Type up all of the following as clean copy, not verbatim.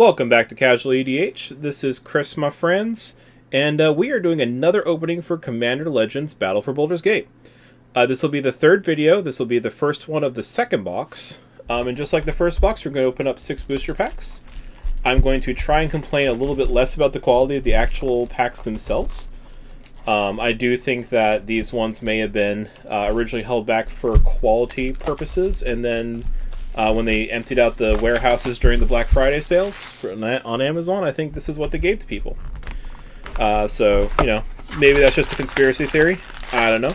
Welcome back to Casual EDH. This is Chris, my friends, and we are doing another opening for Commander Legends Battle for Baldur's Gate. This will be the third video. This will be the first one of the second box. And just like the first box, we're going to open up 6 booster packs. I'm going to try and complain a little bit less about the quality of the actual packs themselves. I do think that these ones may have been originally held back for quality purposes, and then when they emptied out the warehouses during the Black Friday sales on Amazon, I think this is what they gave to people. So, you know, maybe that's just a conspiracy theory. I don't know.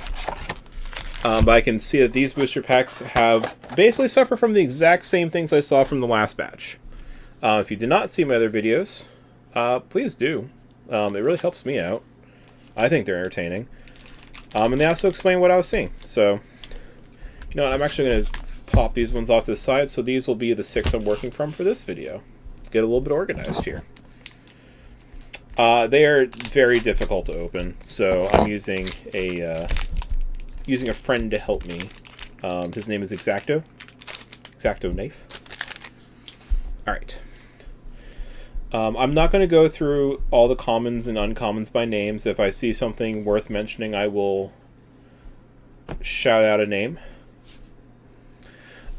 But I can see that these booster packs have basically suffered from the exact same things I saw from the last batch. If you did not see my other videos, please do. It really helps me out. I think they're entertaining. And they also explain what I was seeing. So, you know what, I'm actually going to pop these ones off to the side, so these will be the 6 I'm working from for this video. Get a little bit organized here. They are very difficult to open, so I'm using a friend to help me. His name is Exacto Knife. Alright. I'm not going to go through all the commons and uncommons by names. If I see something worth mentioning, I will shout out a name.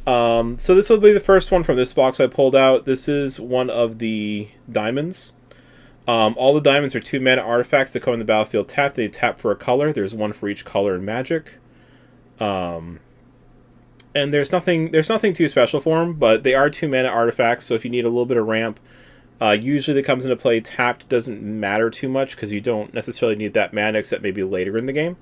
So this will be the first one from this box I pulled out. This is one of the diamonds. All the diamonds are 2 mana artifacts that come in the battlefield tapped. They tap for a color. There's one for each color in Magic. And there's nothing too special for them, but they are 2 mana artifacts, so if you need a little bit of ramp, usually that comes into play tapped. Doesn't matter too much because you don't necessarily need that mana except maybe later in the game.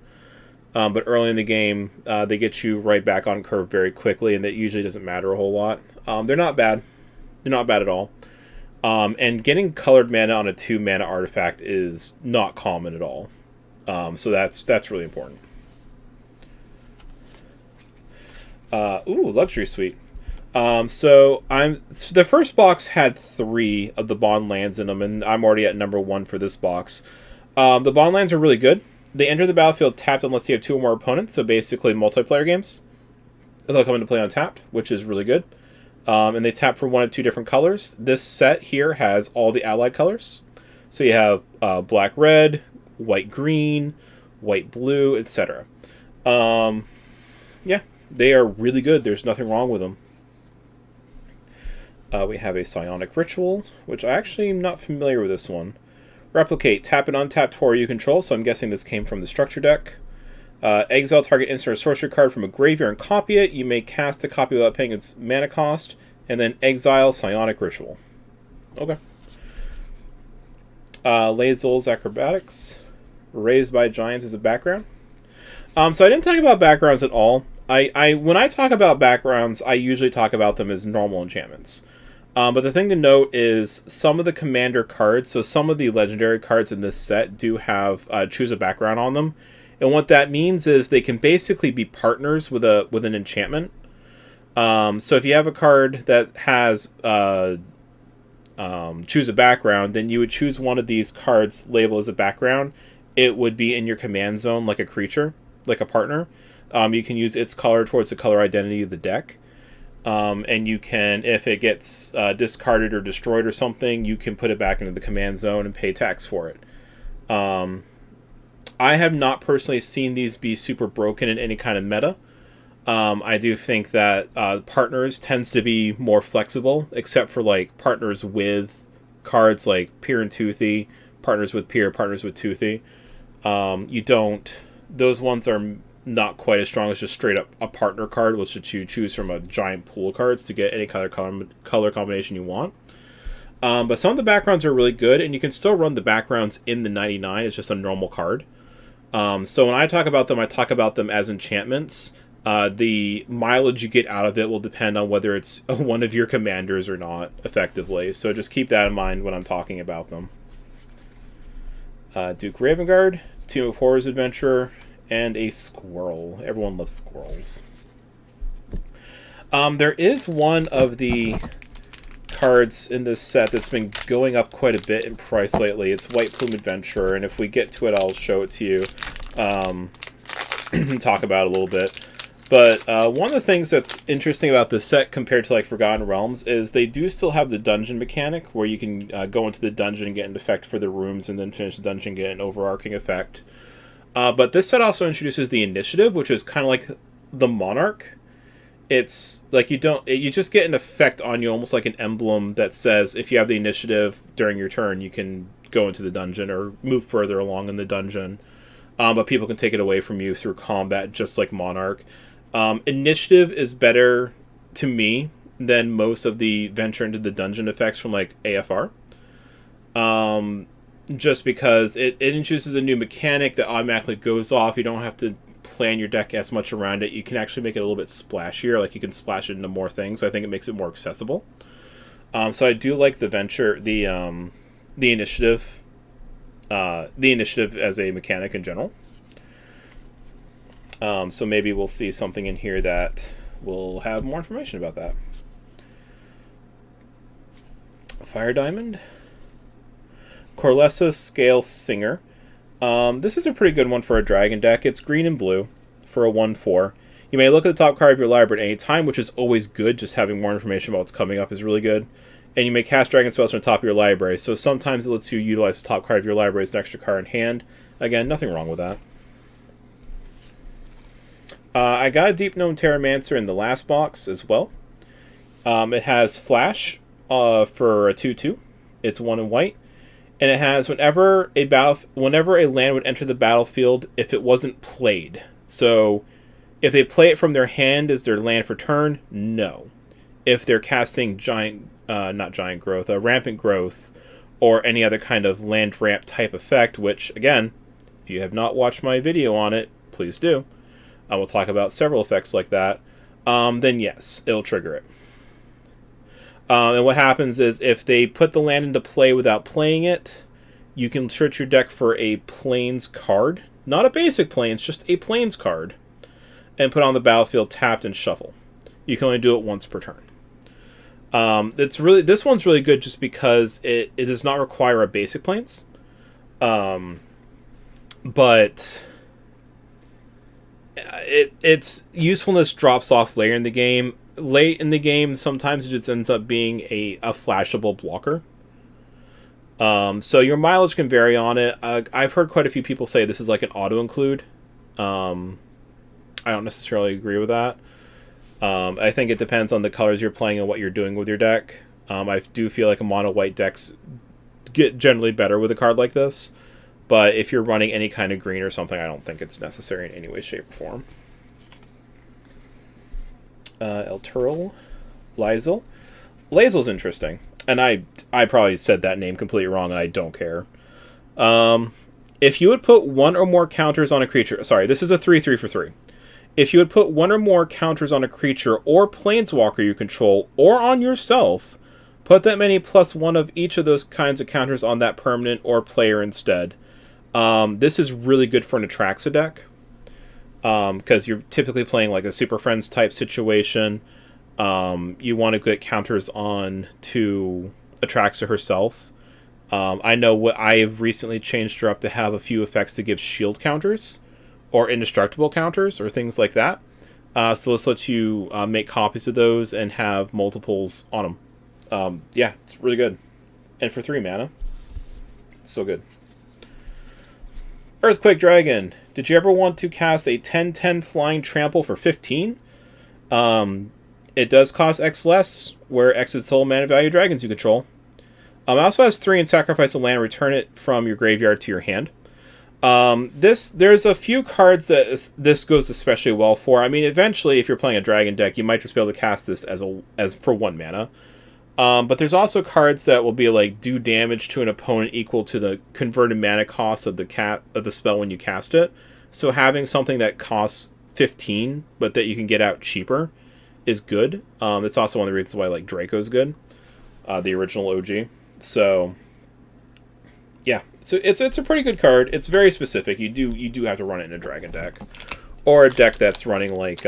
But early in the game, they get you right back on curve very quickly, and that usually doesn't matter a whole lot. They're not bad. They're not bad at all. And getting colored mana on a 2 mana artifact is not common at all. So that's really important. Ooh, Luxury Suite. So the first box had 3 of the bond lands in them, and I'm already at number 1 for this box. The bond lands are really good. They enter the battlefield tapped unless you have 2 or more opponents, so basically multiplayer games. They'll come into play untapped, which is really good. And they tap for 1 of 2 different colors. This set here has all the allied colors. So you have black-red, white-green, white-blue, etc. Yeah, they are really good. There's nothing wrong with them. We have a Psionic Ritual, which I actually am not familiar with this one. Replicate. Tap an untapped horror you control, so I'm guessing this came from the structure deck. Exile target instant or sorcery card from a graveyard and copy it. You may cast a copy without paying its mana cost. And then exile Psionic Ritual. Okay. Lazul's Acrobatics. Raised by Giants as a background. So I didn't talk about backgrounds at all. When I talk about backgrounds, I usually talk about them as normal enchantments. But the thing to note is some of the commander cards, so some of the legendary cards in this set do have choose a background on them. And what that means is they can basically be partners with an enchantment. So if you have a card that has choose a background, then you would choose one of these cards labeled as a background. It would be in your command zone like a creature, like a partner. You can use its color towards the color identity of the deck. And you can, if it gets discarded or destroyed or something, you can put it back into the command zone and pay tax for it. I have not personally seen these be super broken in any kind of meta. I do think that partners tends to be more flexible, except for like partners with cards like Peer and Toothy, partners with Peer, partners with Toothy. Those ones are not quite as strong as just straight up a partner card, which you choose from a giant pool of cards to get any color combination you want. But some of the backgrounds are really good, and you can still run the backgrounds in the 99. It's just a normal card. So when I talk about them, I talk about them as enchantments. The mileage you get out of it will depend on whether it's one of your commanders or not, effectively. So just keep that in mind when I'm talking about them. Duke Ravengard, Tomb of Horrors Adventurer, and a squirrel. Everyone loves squirrels. There is one of the cards in this set that's been going up quite a bit in price lately. It's White Plume Adventurer, and if we get to it, I'll show it to you. Talk about it a little bit. But one of the things that's interesting about this set compared to like Forgotten Realms is they do still have the dungeon mechanic where you can go into the dungeon and get an effect for the rooms and then finish the dungeon and get an overarching effect. But this set also introduces the initiative, which is kind of like the Monarch. It's like you just get an effect on you, almost like an emblem that says if you have the initiative during your turn, you can go into the dungeon or move further along in the dungeon. But people can take it away from you through combat, just like Monarch. Initiative is better to me than most of the venture into the dungeon effects from like AFR. Just because it introduces a new mechanic that automatically goes off. You don't have to plan your deck as much around it. You can actually make it a little bit splashier. Like you can splash it into more things. I think it makes it more accessible. So I do like the venture, the initiative as a mechanic in general. So maybe we'll see something in here that will have more information about that. Fire Diamond. Corlesso Scale Singer. This is a pretty good one for a dragon deck. It's green and blue for a 1/4. You may look at the top card of your library at any time, which is always good. Just having more information about what's coming up is really good. And you may cast dragon spells from the top of your library. So sometimes it lets you utilize the top card of your library as an extra card in hand. Again, nothing wrong with that. I got a Deep Gnome Terramancer in the last box as well. It has Flash for a 2/2. It's 1 in white. And it has whenever a land would enter the battlefield if it wasn't played. So if they play it from their hand as their land for turn, no. If they're casting Rampant Growth, or any other kind of land ramp type effect, which, again, if you have not watched my video on it, please do. I will talk about several effects like that. Then yes, it'll trigger it. And what happens is if they put the land into play without playing it, you can search your deck for a Plains card. Not a basic Plains, just a Plains card. And put on the battlefield tapped and shuffle. You can only do it once per turn. This one's really good just because it does not require a basic Plains. But its usefulness drops off later in the game. Late in the game, sometimes it just ends up being a flashable blocker. So your mileage can vary on it. I've heard quite a few people say this is like an auto-include. I don't necessarily agree with that. I think it depends on the colors you're playing and what you're doing with your deck. I do feel like a mono-white decks get generally better with a card like this. But if you're running any kind of green or something, I don't think it's necessary in any way, shape, or form. Elturel. Lae'zel. Lae'zel's interesting. And I probably said that name completely wrong, and I don't care. If you would put one or more counters on a creature... Sorry, this is a 3/3 for 3. If you would put one or more counters on a creature or planeswalker you control, or on yourself, put that many +1 of each of those kinds of counters on that permanent or player instead. This is really good for an Atraxa deck. Because you're typically playing like a Super Friends type situation. You want to get counters on to Atraxa herself. I know what I have recently changed her up to have a few effects to give shield counters or indestructible counters or things like that. So this lets you make copies of those and have multiples on them. Yeah, it's really good. And for 3 mana, it's so good. Earthquake Dragon. Did you ever want to cast a 10/10 flying trample for 15? It does cost X less, where X is the total mana value of dragons you control. It also has 3 and sacrifice a land, return it from your graveyard to your hand. There's a few cards that this goes especially well for. I mean, eventually, if you're playing a dragon deck, you might just be able to cast this as for 1 mana. But there's also cards that will be like do damage to an opponent equal to the converted mana cost of the spell when you cast it. So having something that costs 15, but that you can get out cheaper, is good. It's also one of the reasons why like Draco's good, the original OG. So yeah, so it's a pretty good card. It's very specific. You do have to run it in a dragon deck, or a deck that's running like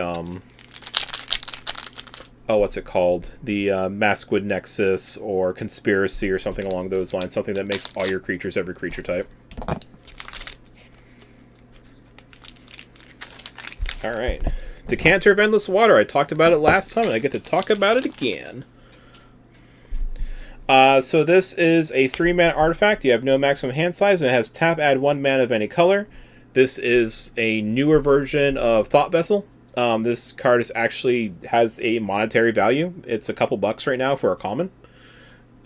what's it called? The Masquid Nexus or Conspiracy or something along those lines. Something that makes all your creatures every creature type. Alright. Decanter of Endless Water. I talked about it last time, and I get to talk about it again. So this is a 3-mana artifact. You have no maximum hand size, and it has tap, add 1 mana of any color. This is a newer version of Thought Vessel. This card actually has a monetary value. It's a couple bucks right now for a common.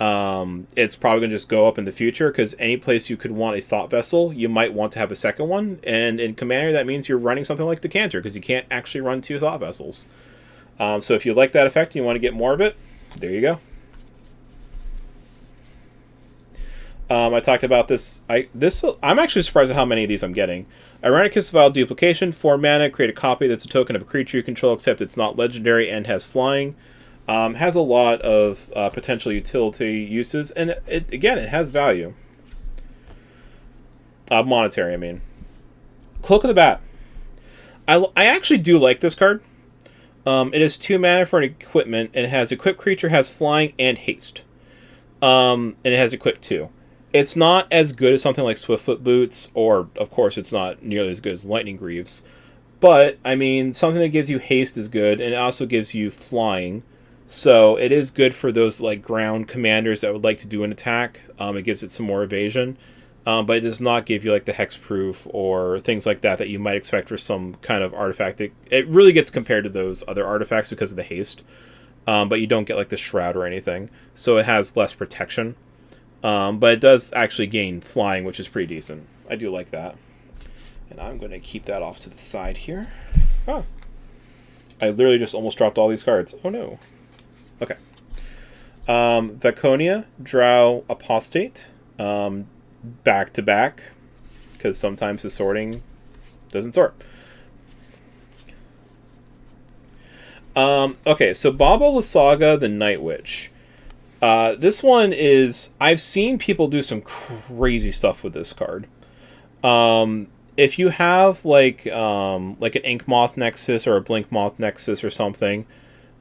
It's probably going to just go up in the future, because any place you could want a Thought Vessel, you might want to have a second one. And in Commander, that means you're running something like Decanter, because you can't actually run 2 Thought Vessels. So if you like that effect and you want to get more of it, there you go. I talked about this. I'm actually surprised at how many of these I'm getting. Irenicus Vile Duplication, 4 mana, create a copy that's a token of a creature you control, except it's not legendary and has flying. Has a lot of potential utility uses, and again, it has value. Monetary, I mean. Cloak of the Bat. I actually do like this card. It is 2 mana for an equipment, and it has equipped creature, has flying and haste. And it has equip 2. It's not as good as something like Swiftfoot Boots, or, of course, it's not nearly as good as Lightning Greaves. But, I mean, something that gives you haste is good, and it also gives you flying. So, it is good for those, like, ground commanders that would like to do an attack. It gives it some more evasion. But it does not give you, like, the hexproof or things like that you might expect for some kind of artifact. It really gets compared to those other artifacts because of the haste. But you don't get, like, the shroud or anything. So, it has less protection. But it does actually gain flying, which is pretty decent. I do like that. And I'm going to keep that off to the side here. Oh. I literally just almost dropped all these cards. Oh no. Okay. Vaconia, Drow Apostate. Back to back. Because sometimes the sorting doesn't sort. Okay, so Baba Lysaga, the Night Witch. This one is... I've seen people do some crazy stuff with this card. If you have, like an Ink Moth Nexus or a Blink Moth Nexus or something,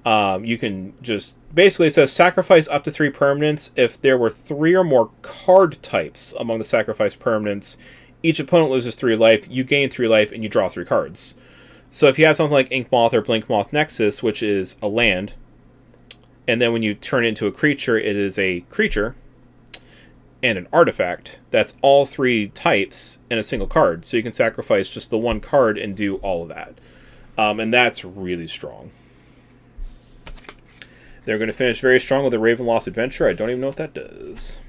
you can just... Basically, it says sacrifice up to 3 permanents. If there were 3 or more card types among the sacrificed permanents, each opponent loses 3 life, you gain 3 life, and you draw 3 cards. So if you have something like Ink Moth or Blink Moth Nexus, which is a land... And then when you turn it into a creature, it is a creature and an artifact. That's all 3 types in a single card. So you can sacrifice just the 1 card and do all of that. And that's really strong. They're going to finish very strong with a Ravenloft Adventure. I don't even know what that does.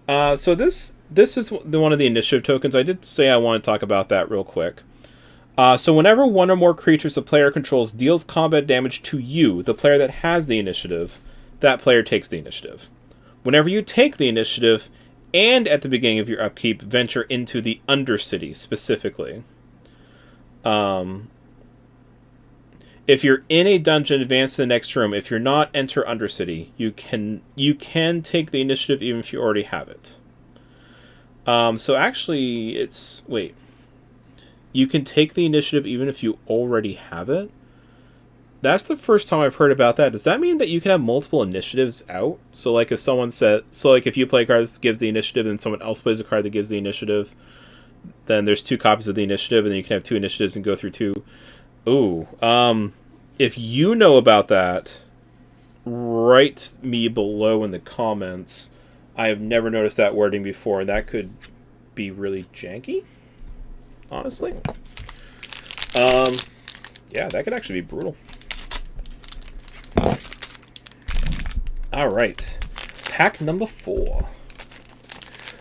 So this is one of the initiative tokens. I did say I want to talk about that real quick. So whenever 1 or more creatures the player controls deals combat damage to you, the player that has the initiative, that player takes the initiative. Whenever you take the initiative, and at the beginning of your upkeep, venture into the Undercity, specifically. If you're in a dungeon, advance to the next room. If you're not, enter Undercity. You can take the initiative even if you already have it. So actually, it's... Wait. You can take the initiative even if you already have it? That's the first time I've heard about that. Does that mean that you can have multiple initiatives out? So, like, if someone said... So, like, if you play a card that gives the initiative and someone else plays a card that gives the initiative, then there's 2 copies of the initiative, and then you can have 2 initiatives and go through 2. Ooh. If you know about that, write me below in the comments. I have never noticed that wording before, and that could be really janky. Honestly. Yeah, that could actually be brutal. Alright. Pack number 4.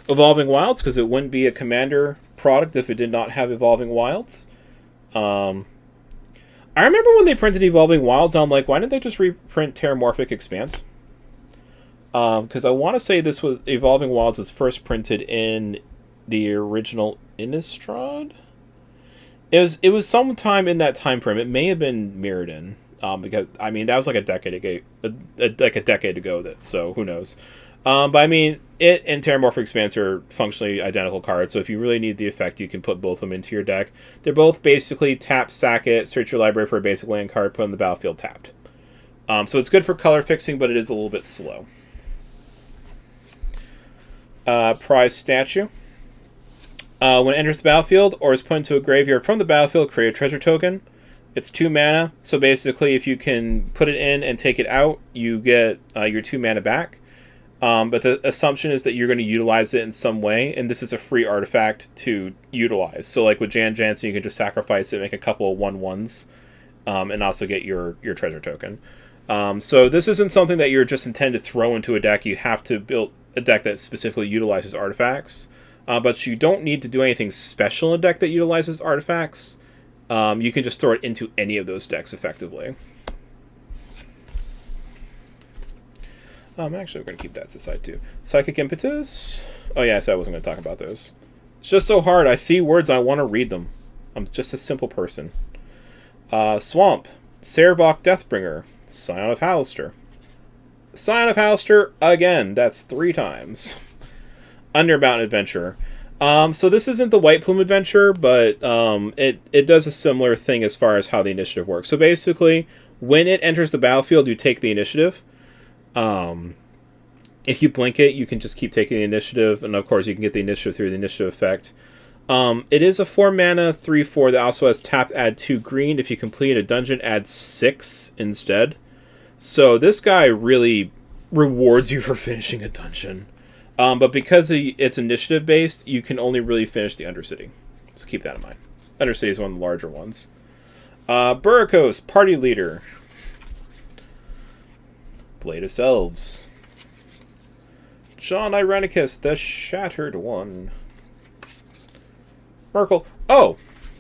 Evolving Wilds, because it wouldn't be a Commander product if it did not have Evolving Wilds. I remember when they printed Evolving Wilds, I'm like, why didn't they just reprint Terramorphic Expanse? Because I want to say this was... Evolving Wilds was first printed in the original Innistrad? It was sometime in that time frame. It may have been Mirrodin, because I mean that was like a decade ago. So who knows? But I mean, it and Terramorphic Expanse are functionally identical cards. So if you really need the effect, you can put both of them into your deck. They're both basically tap, sack it, search your library for a basic land card, put in the battlefield tapped. So it's good for color fixing, but it is a little bit slow. Prize Statue. When it enters the battlefield or is put into a graveyard from the battlefield, create a treasure token. It's 2 mana, so basically if you can put it in and take it out, you get your 2 mana back. But the assumption is that you're going to utilize it in some way, and this is a free artifact to utilize. So like with Jan Jansen, you can just sacrifice it, make a couple of 1/1s, and also get your treasure token. So this isn't something that you're just intended to throw into a deck. You have to build a deck that specifically utilizes artifacts. But you don't need to do anything special in a deck that utilizes artifacts. You can just throw it into any of those decks effectively. Actually, we're going to keep that to the side too. Psychic Impetus. Oh yeah, so I wasn't going to talk about those. It's just so hard. I see words, I want to read them. I'm just a simple person. Swamp. Servok Deathbringer. Scion of Halaster. Scion of Halaster, again. That's 3 times. Underbound Adventure. So this isn't the White Plume Adventure, but it does a similar thing as far as how the initiative works. So basically, when it enters the battlefield, you take the initiative. If you blink it, you can just keep taking the initiative, and of course you can get the initiative through the initiative effect. It is a 4 mana 3/4 that also has tapped, add 2 green. If you complete a dungeon, add 6 instead. So this guy really rewards you for finishing a dungeon. But because it's initiative based, you can only really finish the Undercity. So keep that in mind. Undercity is one of the larger ones. Burricos, Party Leader. Blade of Selves. John Irenicus, the Shattered One. Merkel. Oh,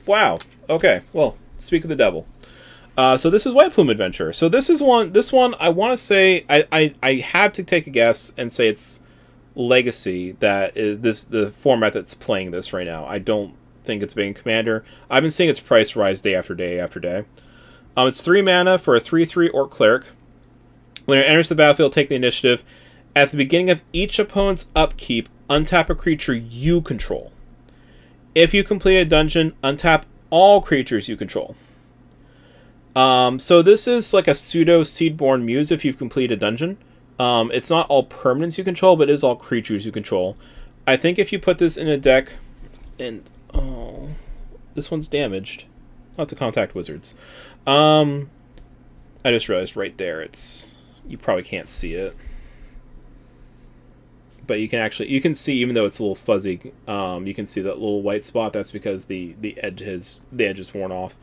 wow. Okay, well, speak of the devil. So this is White Plume Adventure. So this one I want to say, I had to take a guess and say it's Legacy that is the format that's playing this right now. I don't think it's being Commander. I've been seeing its price rise day after day after day. It's 3 mana for a 3/3 Orc Cleric. When it enters the battlefield, take the initiative. At the beginning of each opponent's upkeep, untap a creature you control. If you complete a dungeon, untap all creatures you control. So this is like a pseudo Seedborn Muse if you've completed a dungeon. It's not all permanents you control, but it is all creatures you control. I think if you put this in a deck, and oh, this one's damaged. I'll have to contact Wizards. I just realized right there, you probably can't see it, but you can see, even though it's a little fuzzy, you can see that little white spot. That's because the edge is worn off.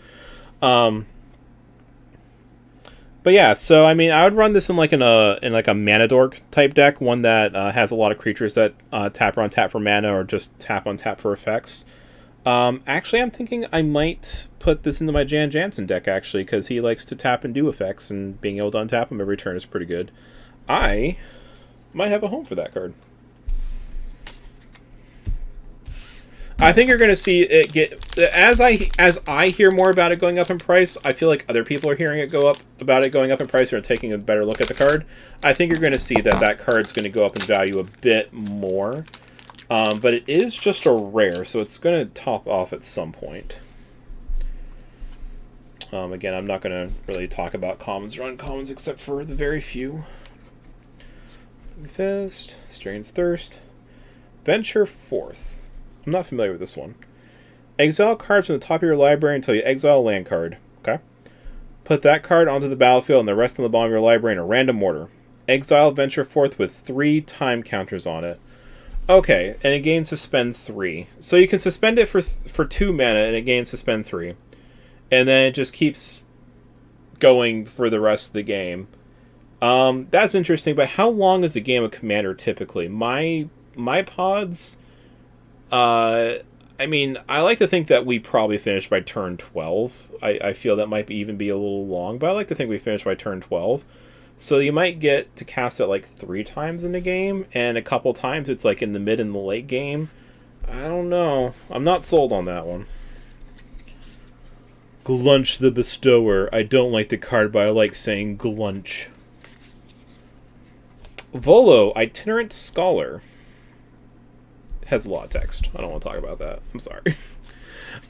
But yeah, so I mean, I would run this in like a mana dork type deck, one that has a lot of creatures that tap or untap for mana, or just tap untap for effects. Actually, I'm thinking I might put this into my Jan Jansen deck, actually, because he likes to tap and do effects, and being able to untap them every turn is pretty good. I might have a home for that card. I think you're going to see it get... As I hear more about it going up in price, I feel like other people are hearing it going up in price, or taking a better look at the card. I think you're going to see that card's going to go up in value a bit more. But it is just a rare, so it's going to top off at some point. Again, I'm not going to really talk about commons or uncommons except for the very few. Fist, Strain's Thirst, Venture Forth. I'm not familiar with this one. Exile cards from the top of your library until you exile a land card. Okay. Put that card onto the battlefield and the rest on the bottom of your library in a random order. Exile Venture Forth with 3 time counters on it. Okay, and it gains Suspend 3. So you can suspend it for 2 mana, and it gains Suspend 3. And then it just keeps going for the rest of the game. That's interesting, but how long is a game of Commander typically? My pods... I mean, I like to think that we probably finish by turn 12. I feel that might even be a little long, but I like to think we finish by turn 12. So you might get to cast it like 3 times in a game, and a couple times it's like in the mid and the late game. I don't know. I'm not sold on that one. Glunch the Bestower. I don't like the card, but I like saying Glunch. Volo, Itinerant Scholar. Has a lot of text. I don't want to talk about that. I'm sorry.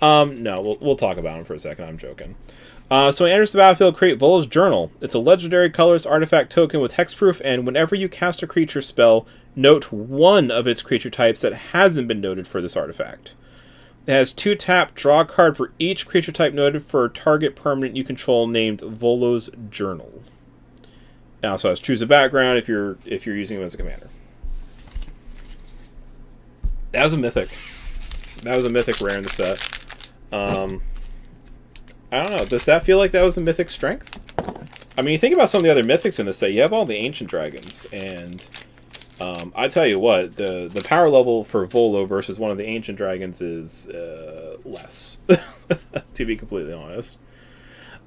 No, we'll talk about him for a second. I'm joking. So when it enters the battlefield, create Volo's Journal. It's a legendary colorless artifact token with hexproof, and whenever you cast a creature spell, note one of its creature types that hasn't been noted for this artifact. It has 2 tap, draw a card for each creature type noted for a target permanent you control named Volo's Journal. It also has choose a background if you're using him as a commander. That was a mythic. That was a mythic rare in the set. I don't know. Does that feel like that was a mythic strength? I mean, you think about some of the other mythics in the set. You have all the ancient dragons, and I tell you what, the power level for Volo versus one of the ancient dragons is less, to be completely honest.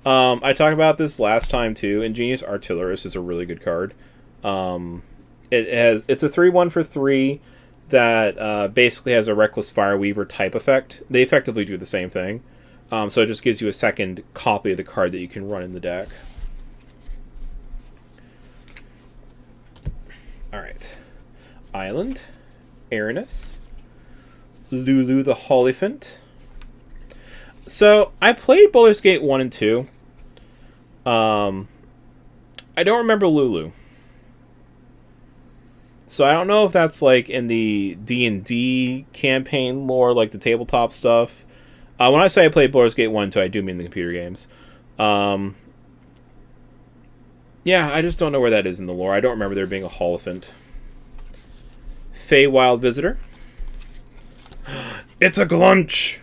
I talked about this last time too. Ingenious Artillerist is a really good card. It's a 3/1 for 3 that basically has a Reckless Fireweaver type effect. They effectively do the same thing. So it just gives you a second copy of the card that you can run in the deck. Alright. Island. Aranus. Lulu the Hollyphant. So, I played Baldur's Gate 1 and 2. I don't remember Lulu. So I don't know if that's like in the D&D campaign lore, like the tabletop stuff. When I say I played Baldur's Gate 1 and 2, I do mean the computer games. Yeah, I just don't know where that is in the lore. I don't remember there being a Hollyphant. Feywild Visitor. It's a glunch!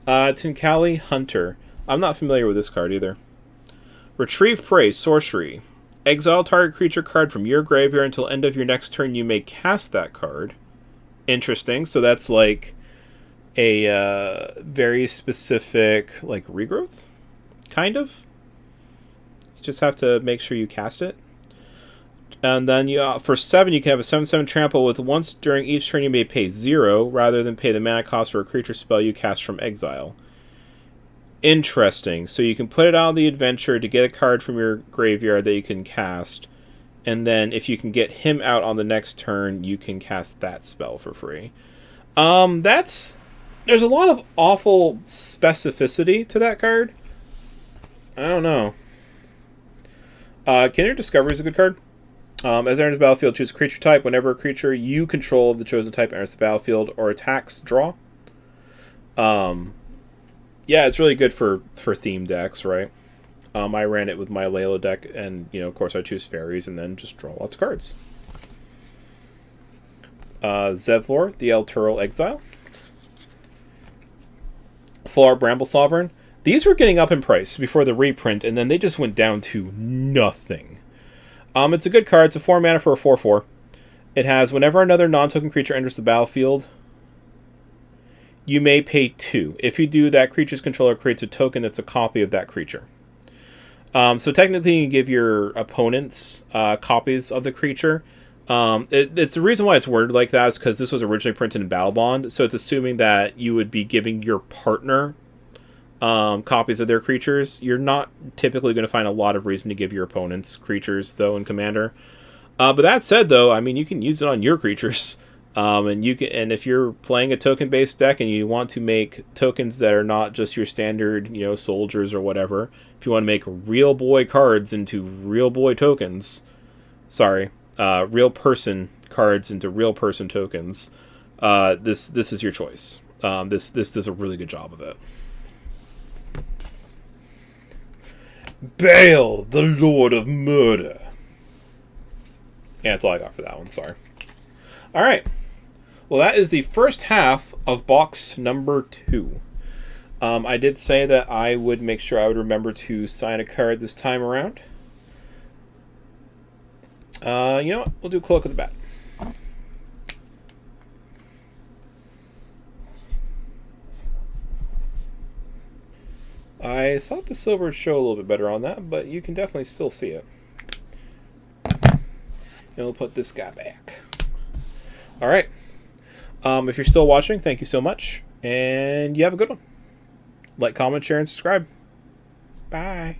Tinkali Hunter. I'm not familiar with this card either. Retrieve Prey, Sorcery. Exile target creature card from your graveyard until end of your next turn. You may cast that card. Interesting. So that's like a very specific like regrowth, kind of. You just have to make sure you cast it. And then you for 7 you can have a 7/7 trample with once during each turn you may pay 0 rather than pay the mana cost for a creature spell you cast from exile. Interesting. So you can put it out on the adventure to get a card from your graveyard that you can cast, and then if you can get him out on the next turn, you can cast that spell for free. There's a lot of awful specificity to that card. I don't know. Kindred Discovery is a good card. As it enters the battlefield, choose a creature type. Whenever a creature you control of the chosen type enters the battlefield or attacks, draw. Yeah, it's really good for theme decks, right? I ran it with my Layla deck, and of course I choose fairies and then just draw lots of cards. Zevlor, the Elturel Exile. Full Bramble Sovereign. These were getting up in price before the reprint, and then they just went down to nothing. It's a good card. It's a 4 mana for a 4/4. It has whenever another non-token creature enters the battlefield, you may pay 2. If you do, that creature's controller creates a token that's a copy of that creature. So technically, you can give your opponents copies of the creature. It's the reason why it's worded like that is because this was originally printed in Battle Bond, so it's assuming that you would be giving your partner copies of their creatures. You're not typically going to find a lot of reason to give your opponents creatures, though, in Commander. But that said, though, I mean, you can use it on your creatures. And if you're playing a token-based deck and you want to make tokens that are not just your standard, soldiers or whatever, if you want to make real boy cards into real boy tokens, real person cards into real person tokens, this is your choice. This does a really good job of it. Bale, the Lord of Murder. Yeah, that's all I got for that one. Sorry. All right. Well, that is the first half of box number 2. I did say that I would make sure I would remember to sign a card this time around. You know what? We'll do a quick look at the back. I thought the silver would show a little bit better on that, but you can definitely still see it. And we'll put this guy back. All right. If you're still watching, thank you so much, and you have a good one. Like, comment, share, and subscribe. Bye.